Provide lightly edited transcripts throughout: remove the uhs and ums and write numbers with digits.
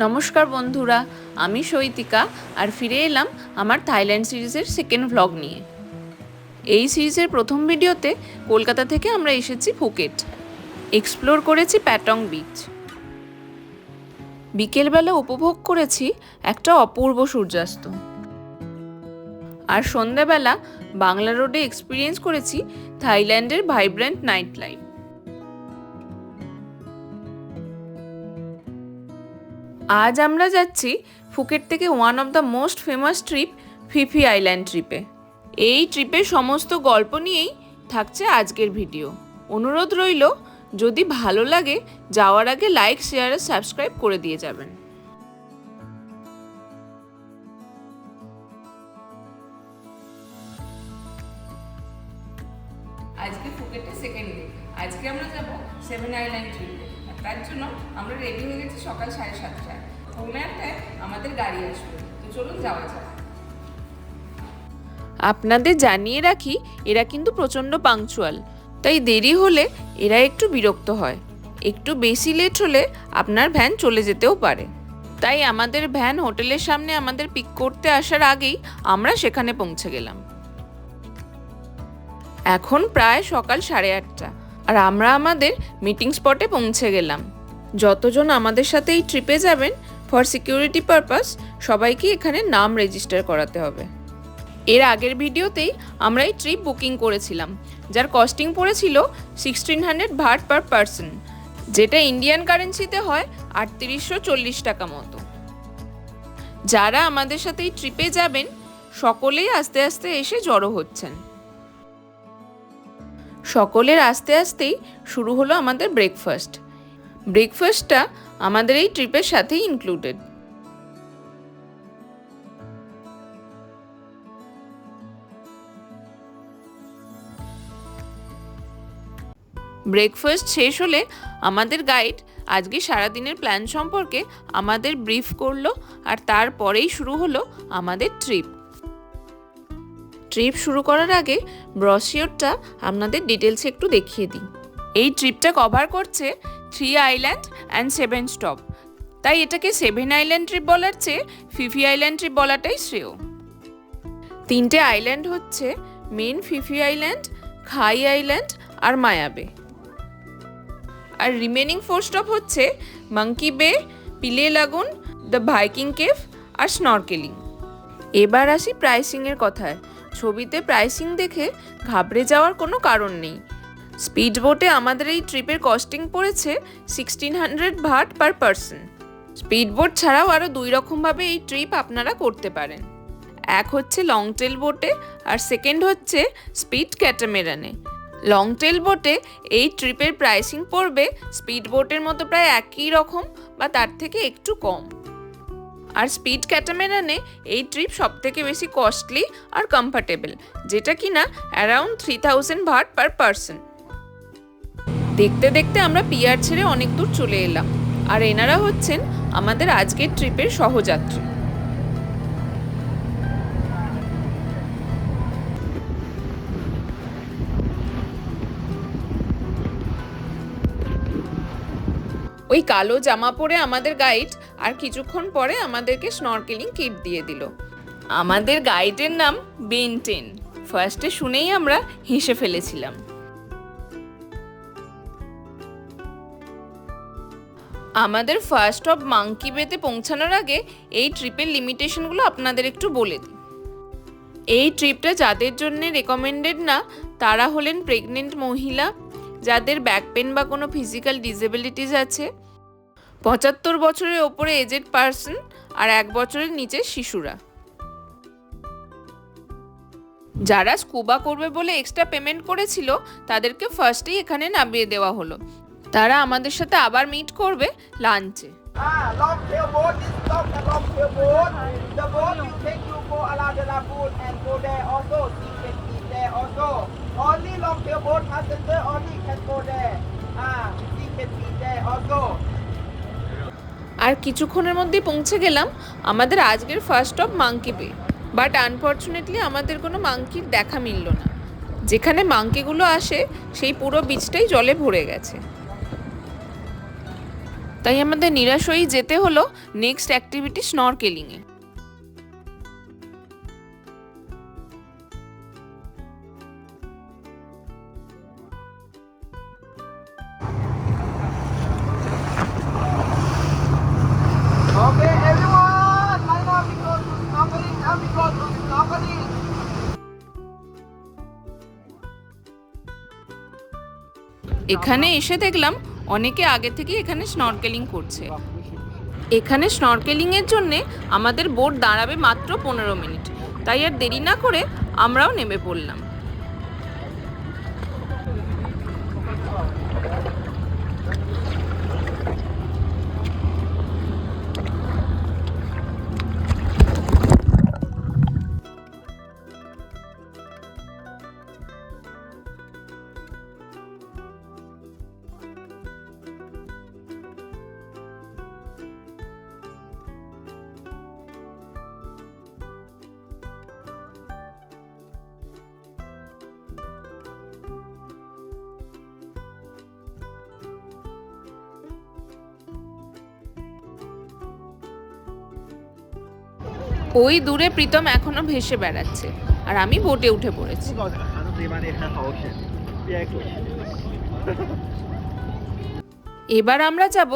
নমস্কার বন্ধুরা, আমি সৈতিকা আর ফিরে এলাম আমার থাইল্যান্ড সিরিজের সেকেন্ড ভ্লগ নিয়ে। এই সিরিজের প্রথম ভিডিওতে কলকাতা থেকে আমরা এসেছি ফুকেট, এক্সপ্লোর করেছি প্যাটং বিচ। বিকেলবেলা উপভোগ করেছি একটা অপূর্ব সূর্যাস্ত, আর সন্ধ্যাবেলা বাংলা রোডে এক্সপিরিয়েন্স করেছি থাইল্যান্ডের ভাইব্রেন্ট নাইট লাইফ। আজ আমরা যাচ্ছি ফুকেট থেকে one of the most famous trip fee fee island ট্রিপে। এই ট্রিপের সমস্ত গল্প নিয়েই থাকছে আজকের ভিডিও। অনুরোধ রইল, যদি ভালো লাগে যাওয়ার আগে লাইক, শেয়ার আর সাবস্ক্রাইব করে দিয়ে যাবেন। আজকে ফুকেটের সেকেন্ড ডে। আজকে আমরা যাব সেভেন আইল্যান্ড ট্রিপে। তার জন্য আমরা রেডি হয়ে গেছি সকাল 7:30টায়। পৌনে 8টায় আমাদের গাড়ি আসবে, তো চলুন যাওয়া যাক। আপনাদের জানিয়ে রাখি, এরা কিন্তু প্রচণ্ড পাংচুয়াল, তাই দেরি হলে এরা একটু বিরক্ত হয়। একটু বেশি লেট হলে আপনার ভ্যান চলে যেতেও পারে। তাই আমাদের ভ্যান হোটেলের সামনে আমাদের পিক করতে আসার আগেই আমরা সেখানে পৌঁছে গেলাম। এখন প্রায় সকাল 8:30, আর আমরা আমাদের মিটিং স্পটে পৌঁছে গেলাম। যতজন আমাদের সাথে এই ট্রিপে যাবেন, ফর সিকিউরিটি পারপাস সবাইকে এখানে নাম রেজিস্টার করাতে হবে। এর আগের ভিডিওতেই আমরা এই ট্রিপ বুকিং করেছিলাম, যার কস্টিং পড়েছিল 1600 বাট পার পারসন, যেটা ইন্ডিয়ান কারেন্সিতে হয় 3840 টাকা মতো। যারা আমাদের সাথে এই ট্রিপে যাবেন সকলেই আস্তে আস্তে এসে জড়ো হচ্ছেন। সকলের আস্তে আস্তেই শুরু হলো আমাদের ব্রেকফাস্টটা আমাদের এই ট্রিপের সাথেই ইনক্লুডেড। ব্রেকফাস্ট শেষ হলে আমাদের গাইড আজকে সারাদিনের প্ল্যান সম্পর্কে আমাদের ব্রিফ করলো, আর তারপরেই শুরু হলো আমাদের ট্রিপ শুরু করার আগে ব্রশিওরটা আপনাদের ডিটেলসে একটু দেখিয়ে দিই। এই ট্রিপটা কভার করছে 3 আইল্যান্ড অ্যান্ড 7 স্টপ, তাই এটাকে 7 আইল্যান্ড ট্রিপ বলার চেয়ে ফিফি আইল্যান্ড ট্রিপ বলাটাই শ্রেয়। 3টে আইল্যান্ড হচ্ছে main Phi Phi island, Khai Island আর মায়া বে। আর রিমেনিং 4 স্টপ হচ্ছে Monkey Bay, Pileh Lagoon, the Viking Cave আর স্নরকেলিং। এবার আসি প্রাইসিংয়ের কথায়। ছবিতে প্রাইসিং দেখে ঘাবড়ে যাওয়ার কোনো কারণ নেই। স্পিড বোটে আমাদের এই ট্রিপের কস্টিং পড়েছে 1600 but per person. Speed boat ছাড়াও আরও 2 রকমভাবে এই ট্রিপ আপনারা করতে পারেন। এক হচ্ছে লং টেল বোটে, আর সেকেন্ড হচ্ছে স্পিড ক্যাটামেরানে। লং টেল বোটে এই ট্রিপের প্রাইসিং পড়বে স্পিড বোটের মতো প্রায় একই রকম বা তার থেকে একটু কম। আর স্পিড ক্যাটামেরানে এই ট্রিপ সবথেকে বেশি কস্টলি আর কমফর্টেবল, যেটা কিনা অ্যারাউন্ড 3000 বাট পার পারসন। দেখতে দেখতে আমরা পিয়ার ছেড়ে অনেক দূর চলে এলাম, আর এনারা হচ্ছেন আমাদের আজকের ট্রিপের সহযাত্রী। ওই কালো জামা পরে আমাদের গাইড আর কিছুক্ষণ পরে আমাদেরকে স্নরকেলিং কিট দিয়ে দিল। আমাদের গাইডের নাম বেনটেন। ফার্স্টে শুনেই আমরা হেসে ফেলেছিলাম। আমাদের ফার্স্ট স্টপ মাঙ্কি বেতে পৌঁছানোর আগে এই ট্রিপের লিমিটেশনগুলো আপনাদের একটু বলে দিই। এই ট্রিপটা যাদের জন্য রেকমেন্ডেড না তারা হলেন প্রেগনেন্ট মহিলা, যাদের ব্যাক পেন বা কোনো ফিজিক্যাল ডিসেবিলিটিস আছে, 75 বছরের ওপরে এজেড পার্সন, আর 1 বছরের নিচের শিশুরা। যারা স্কুবা করবে বলে এক্সট্রা পেমেন্ট করেছিল তাদেরকে ফার্স্টেই এখানে নামিয়ে দেওয়া হলো। তারা আমাদের সাথে আবার মিট করবে লাঞ্চে। Long tail boat, this is not a long tail boat. The boat will take you go around the lagoon and go there also. You can eat there also. Only long tail boat passenger only can go there. You can eat there also. আর কিছুক্ষণের মধ্যেই পৌঁছে গেলাম আমাদের আজকের first stop monkey বে। But unfortunately আমাদের কোনো মাঙ্কির দেখা মিলল না। যেখানে মাঙ্কিগুলো আসে সেই পুরো বিচটাই জলে ভরে গেছে। তাই আমাদের নিরাশ হয়েই যেতে হলো নেক্সট অ্যাক্টিভিটি স্নরকেলিংয়ে। Okay, everyone, line up, we go to snorkeling, now we go to snorkeling. এখানে এসে দেখলাম অনেকে আগে থেকে এখানে স্নরকেলিং করছে। এখানে স্নরকেলিংয়ের জন্যে আমাদের বোট দাঁড়াবে মাত্র 15 মিনিট, তাই আর দেরি না করে আমরাও নেমে পড়লাম। ওই দূরে প্রীতম এখনো ভেসে বেড়াচ্ছে আর আমি বোটে উঠে পড়েছি। এবার আমরা যাব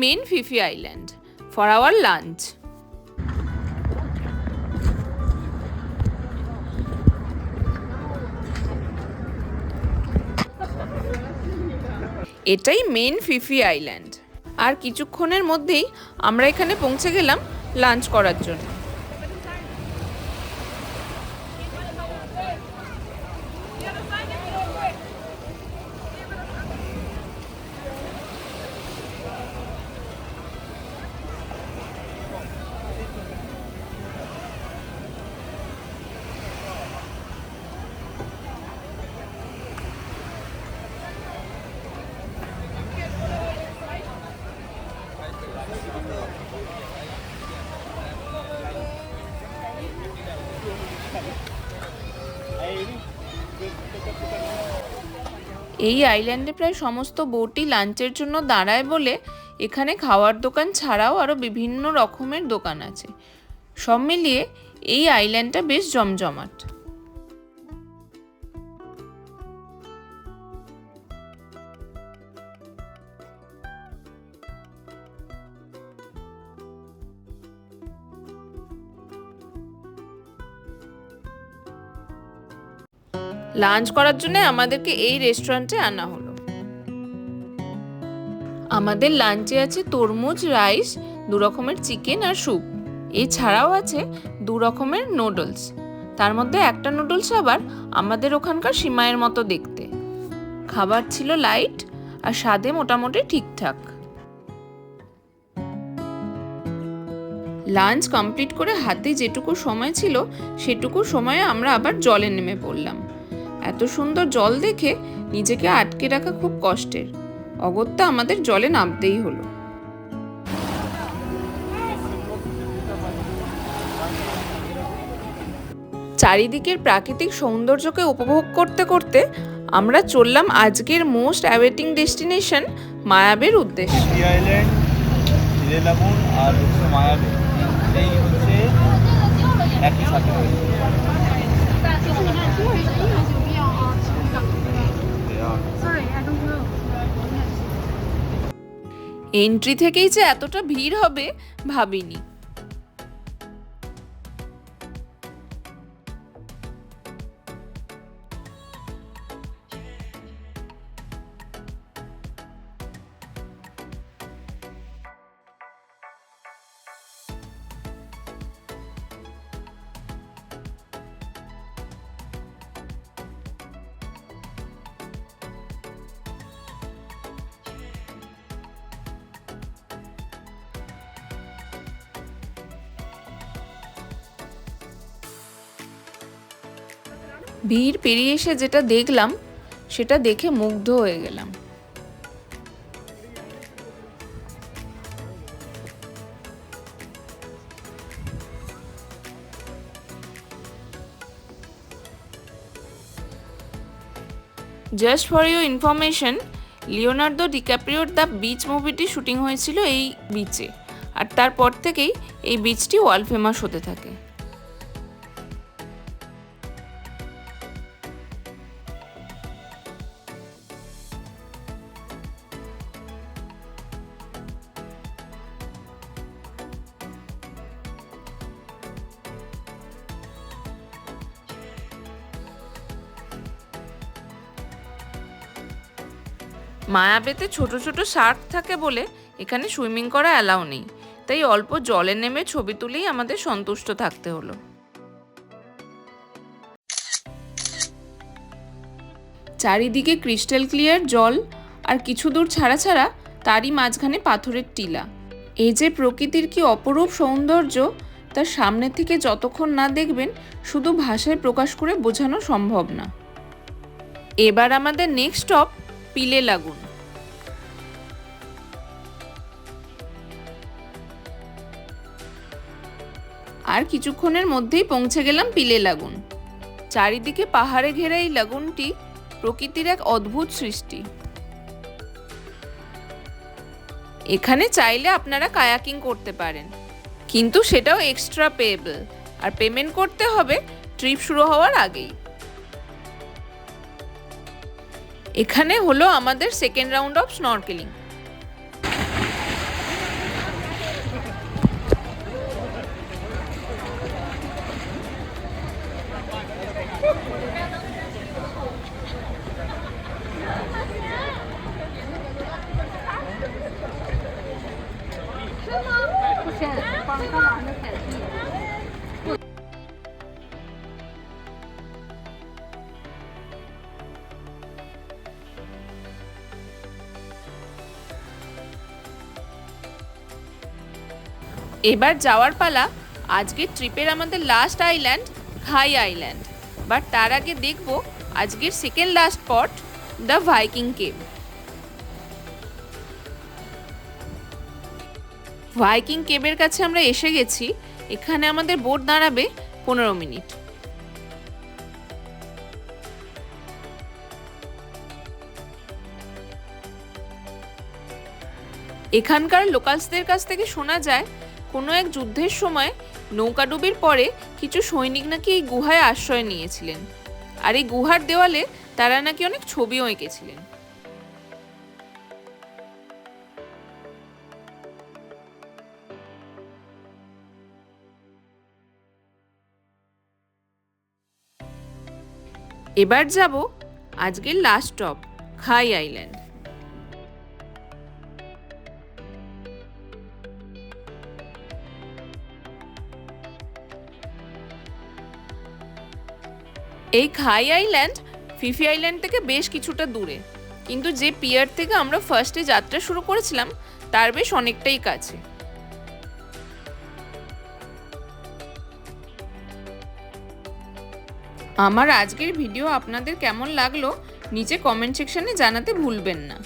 main Phi Phi island for our lunch. এটাই মেন ফিফি আইল্যান্ড। আর কিছুক্ষণের মধ্যেই আমরা এখানে পৌঁছে গেলাম লাঞ্চ করার জন্য। এই আইল্যান্ডে প্রায় সমস্ত বোটই লাঞ্চের জন্য দাঁড়ায় বলে এখানে খাওয়ার দোকান ছাড়াও আরও বিভিন্ন রকমের দোকান আছে। সব মিলিয়ে এই আইল্যান্ডটা বেশ জমজমাট। লাঞ্চ করার জন্য আমাদেরকে এই রেস্টুরেন্টে আনা হলো। আমাদের লাঞ্চে আছে তরমুজ, রাইস, 2 রকমের চিকেন আর স্যুপ। এছাড়াও আছে 2 রকমের নুডলস। তার মধ্যে একটা নুডলস আবার আমাদের ওখানকার সিমাইয়ের মতো দেখতে। খাবার ছিল লাইট আর স্বাদে মোটামুটি ঠিকঠাক। লাঞ্চ কমপ্লিট করে হাতে যেটুকু সময় ছিল সেটুকু সময়ে আমরা আবার জলে নেমে পড়লাম। এত সুন্দর জল দেখে নিজেকে আটকে রাখা খুব কষ্টের, অগত্যা আমাদের জলে নামতেই হলো। চারিদিকের প্রাকৃতিক সৌন্দর্যকে উপভোগ করতে করতে আমরা চললাম আজকের মোস্ট অ্যাওয়েটিং ডেস্টিনেশন মায়াবের উদ্দেশ্যে। আইল্যান্ড, হিরে লাগুন আর হচ্ছে মায়াবে, এই হচ্ছে একই সাথে। এন্ট্রি থেকেই যে এতটা ভিড় হবে ভাবিনি। ভিড় পেরিয়ে এসে যেটা দেখলাম সেটা দেখে মুগ্ধ হয়ে গেলাম। Just for your information, Leonardo ডিক্যাপ্রিওর দ্য বিচ মুভিটি শুটিং হয়েছিল এই বিচে, আর তারপর থেকেই এই বিচটি ওয়ার্ল্ড ফেমাস হতে থাকে। মায়াবেতে ছোট ছোট শার্ক থাকে বলে এখানে সুইমিং করা অ্যালাউ নেই, তাই অল্প জলে নেমে ছবি তুলেই আমাদের সন্তুষ্ট থাকতে হলো। চারিদিকে ক্রিস্টাল ক্লিয়ার জল, আর কিছু দূর ছাড়া ছাড়া তারই মাঝখানে পাথরের টিলা। এই যে প্রকৃতির কি অপরূপ সৌন্দর্য, তার সামনে থেকে যতক্ষণ না দেখবেন শুধু ভাষায় প্রকাশ করে বোঝানো সম্ভব না। এবার আমাদের নেক্সট স্টপ পিলে লাগুন। আর কিছুক্ষণের মধ্যেই পৌঁছে গেলাম পিলে লাগুন। চারিদিকে পাহাড়ে ঘেরা এই লাগুনটি প্রকৃতির এক অদ্ভুত সৃষ্টি। এখানে চাইলে আপনারা কায়াকিং করতে পারেন, কিন্তু সেটাও এক্সট্রা পেয়েবল, আর পেমেন্ট করতে হবে ট্রিপ শুরু হওয়ার আগেই। এখানে হলো আমাদের সেকেন্ড রাউন্ড অফ স্নরকেলিং। এবার যাওয়ার পালা আজকের ট্রিপের আমাদের last island Khai Island. But তার আগে দেখব আজকের second last spot the Viking Cave. Viking কেভের কাছে আমরা এসে গেছি। এখানে আমাদের বোট দাঁড়াবে 15 মিনিট। এখানকার লোকালসদের কাছ থেকে শোনা যায় কোনো এক যুদ্ধের সময় নৌকাডুবির পরে কিছু সৈনিক নাকি এই গুহায় আশ্রয় নিয়েছিলেন, আর এই গুহার দেওয়ালে তারা নাকি অনেক ছবিও এঁকেছিলেন। এবার যাব আজকের লাস্ট স্টপ খাই আইল্যান্ড। এই খাই আইল্যান্ড ফিফি আইল্যান্ড থেকে বেশ কিছুটা দূরে, কিন্তু যে পিয়ার থেকে আমরা ফার্স্টে যাত্রা শুরু করেছিলাম তার বেশ অনেকটাই কাছে। আমার আজকের ভিডিও আপনাদের কেমন লাগলো নিচে কমেন্ট সেকশনে জানাতে ভুলবেন না।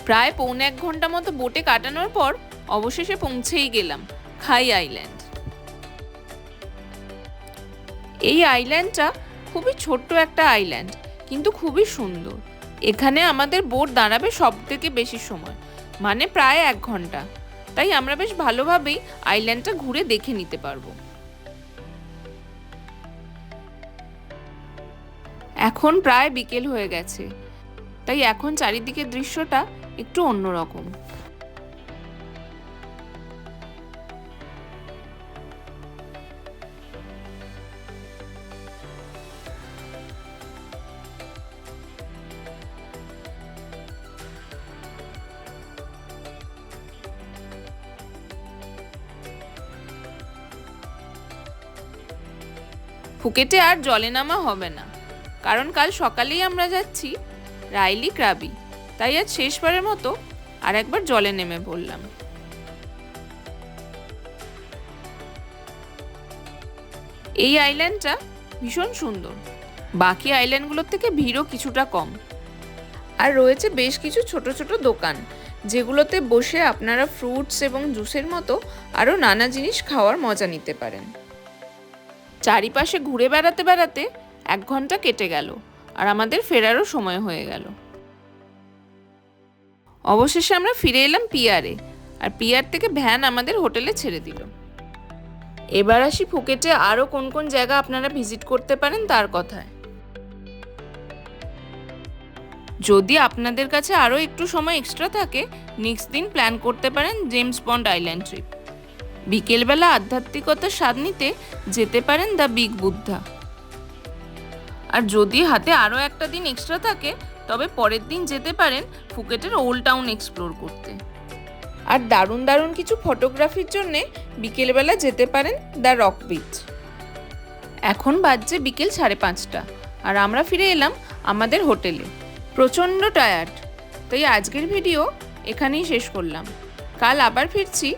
প্রায় পৌনে 1 ঘন্টা মতো বোটে কাটানোর পর অবশেষে পৌঁছেই গেলাম খাই আইল্যান্ড। এই আইল্যান্ডটা খুবই ছোট্ট একটা আইল্যান্ড, কিন্তু খুবই সুন্দর। এখানে আমাদের বোট দাঁড়াবে সব থেকে বেশি সময়, মানে প্রায় 1 ঘন্টা। তাই আমরা বেশ ভালোভাবেই আইল্যান্ডটা ঘুরে দেখে নিতে পারবো। এখন প্রায় বিকেল হয়ে গেছে, তাই এখন চারিদিকের দৃশ্যটা একটু অন্যরকম। ফুকেটে আর জলে নামা হবে না, কারণ কাল সকালেই আমরা যাচ্ছি রাইলি ক্রাবি। তাই আজ শেষবারের মতো আর একবার জলে নেমে পড়লাম। এই আইল্যান্ডটা ভীষণ সুন্দর, বাকি আইল্যান্ডগুলোর থেকে ভিড়ও কিছুটা কম, আর রয়েছে বেশ কিছু ছোট ছোট দোকান যেগুলোতে বসে আপনারা ফ্রুটস এবং জুসের মতো আরও নানা জিনিস খাওয়ার মজা নিতে পারেন। চারিপাশে ঘুরে বেড়াতে বেড়াতে 1 ঘন্টা কেটে গেল আর আমাদের ফেরারও সময় হয়ে গেল। অবশেষে আমরা ফিরে এলাম পিয়ারে, আর পিয়ার থেকে ভ্যান আমাদের হোটেলে ছেড়ে দিল। এবার আসি ফুকেটে আরও কোন কোন জায়গা আপনারা ভিজিট করতে পারেন তার কথায়। যদি আপনাদের কাছে আরও একটু সময় এক্সট্রা থাকে, নেক্সট দিন প্ল্যান করতে পারেন জেমস বন্ড আইল্যান্ড ট্রিপ। বিকেলবেলা আধ্যাত্মিকতার স্বাদ নিতে যেতে পারেন দ্য বিগ বুদ্ধা। আর যদি হাতে আরও একটা দিন এক্সট্রা থাকে, তবে পরের দিন যেতে পারেন ফুকেটের ওল্ড টাউন এক্সপ্লোর করতে। আর দারুণ দারুণ কিছু ফটোগ্রাফির জন্যে বিকেলবেলা যেতে পারেন দ্য রক বিচ। এখন বাজছে বিকেল 5:30, আর আমরা ফিরে এলাম আমাদের হোটেলে। প্রচণ্ড টায়ার্ড, তাই আজকের ভিডিও এখানেই শেষ করলাম। কাল আবার ফিরছি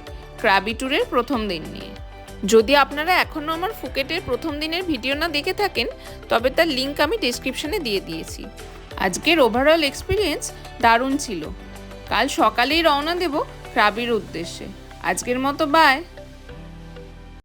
ক্রাবি ট্যুরের প্রথম দিন নিয়ে। যদি আপনারা এখনও আমার ফুকেটের প্রথম দিনের ভিডিও না দেখে থাকেন, তবে তার লিঙ্ক আমি ডেসক্রিপশনে দিয়ে দিয়েছি। আজকের ওভারঅল এক্সপিরিয়েন্স দারুণ ছিল। কাল সকালেই রওনা দেব ক্রাবির উদ্দেশ্যে। আজকের মতো বাই।